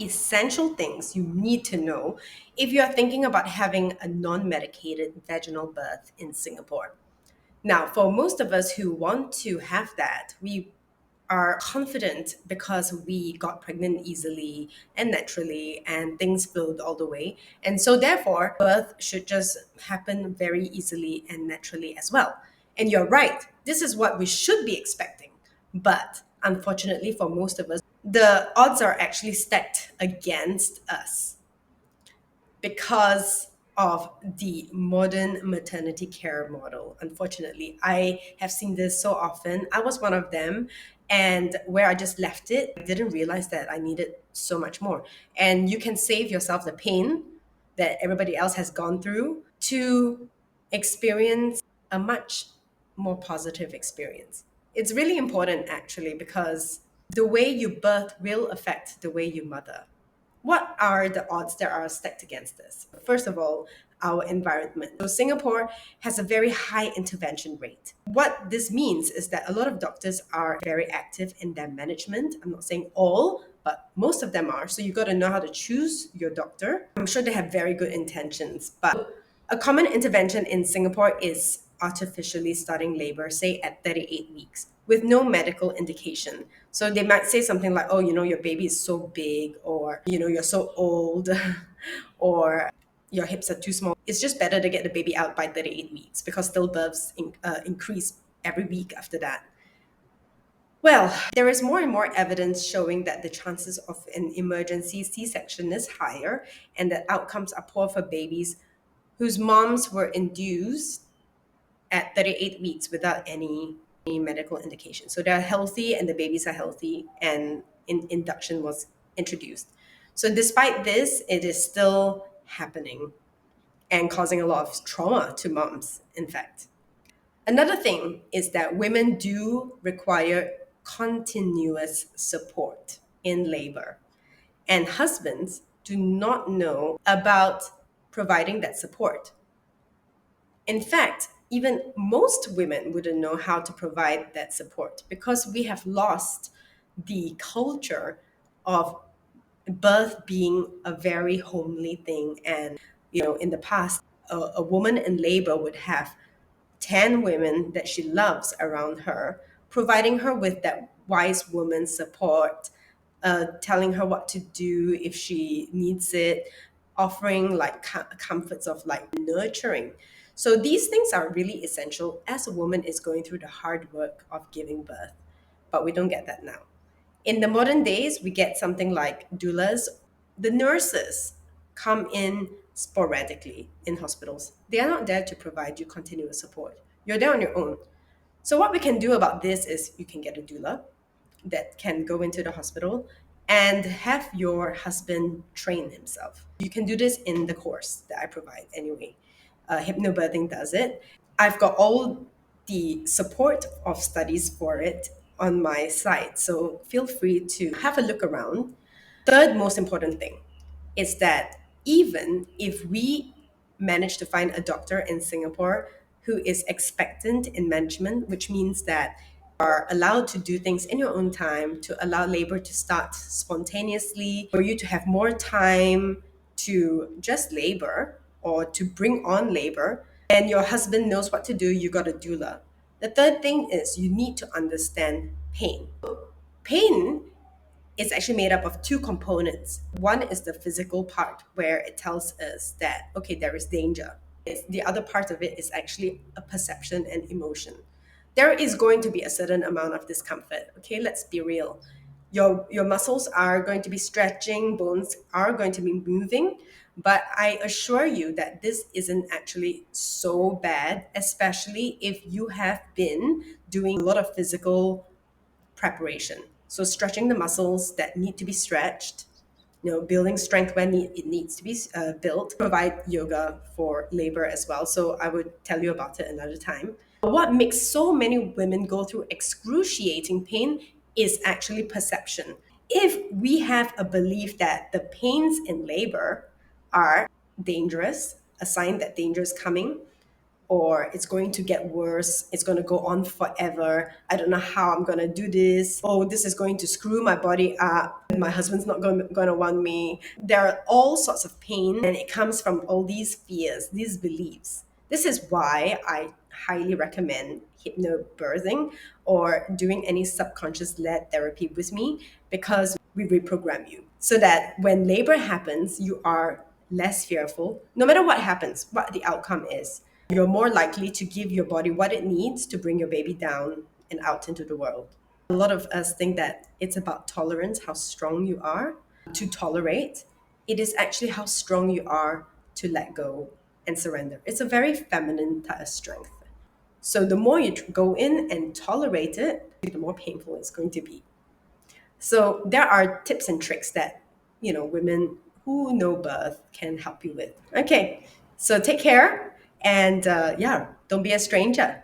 essential things you need to know if you are thinking about having a non medicated vaginal birth in Singapore. Now, for most of us who want to have that, we are confident because we got pregnant easily and naturally and things flowed all the way. And so, therefore, birth should just happen very easily and naturally as well. And you're right, this is what we should be expecting. But unfortunately, for most of us, the odds are actually stacked against us because of the modern maternity care model. Unfortunately, I have seen this so often. I was one of them, and where I just left it, I didn't realize that I needed so much more. And you can save yourself the pain that everybody else has gone through to experience a much more positive experience. It's really important actually because the way you birth will affect the way you mother. What are the odds that are stacked against this? First of all, our environment. So, Singapore has a very high intervention rate. What this means is that a lot of doctors are very active in their management. I'm not saying all, but most of them are. So, you got to know how to choose your doctor. I'm sure they have very good intentions, but a common intervention in Singapore is artificially starting labor, say at 38 weeks, with no medical indication. So they might say something like, oh, your baby is so big, or, you're so old, or your hips are too small. It's just better to get the baby out by 38 weeks because stillbirths increase every week after that. Well, there is more and more evidence showing that the chances of an emergency C section is higher and that outcomes are poor for babies whose moms were induced at 38 weeks without any medical indication. So they're healthy and the babies are healthy, and induction was introduced. So despite this, it is still happening and causing a lot of trauma to moms, in fact. Another thing is that women do require continuous support in labor, and husbands do not know about providing that support. In fact, even most women wouldn't know how to provide that support because we have lost the culture of birth being a very homely thing. And, in the past, a woman in labor would have 10 women that she loves around her, providing her with that wise woman support, telling her what to do if she needs it, offering like comforts of like nurturing. So these things are really essential as a woman is going through the hard work of giving birth. But we don't get that now. In the modern days, we get something like doulas. The nurses come in sporadically in hospitals. They are not there to provide you continuous support. You're there on your own. So what we can do about this is you can get a doula that can go into the hospital and have your husband train himself. You can do this in the course that I provide anyway. Hypnobirthing does it. I've got all the support of studies for it on my site, so feel free to have a look around. Third most important thing is that even if we manage to find a doctor in Singapore who is expectant in management, which means that are allowed to do things in your own time, to allow labor to start spontaneously, for you to have more time to just labor or to bring on labor, and your husband knows what to do, you got a doula. The third thing is you need to understand pain. Pain is actually made up of two components. One is the physical part where it tells us that, okay, there is danger. The other part of it is actually a perception and emotion. There is going to be a certain amount of discomfort. Okay, let's be real. Your muscles are going to be stretching, bones are going to be moving, but I assure you that this isn't actually so bad, especially if you have been doing a lot of physical preparation. So stretching the muscles that need to be stretched, building strength when it needs to be built, provide yoga for labor as well. So I would tell you about it another time. What makes so many women go through excruciating pain is actually perception. If we have a belief that the pains in labor are dangerous, a sign that danger is coming, or it's going to get worse, it's going to go on forever, I don't know how I'm going to do this, oh, this is going to screw my body up, my husband's not going to want me. There are all sorts of pain, and it comes from all these fears, these beliefs. This is why I highly recommend hypnobirthing or doing any subconscious led therapy with me, because we reprogram you so that when labor happens, you are less fearful. No matter what happens, what the outcome is, you're more likely to give your body what it needs to bring your baby down and out into the world. A lot of us think that it's about tolerance, how strong you are to tolerate. It is actually how strong you are to let go and surrender. It's a very feminine type of strength. So the more you go in and tolerate it, the more painful it's going to be. So there are tips and tricks that, women who know birth can help you with. Okay, so take care, and yeah, don't be a stranger.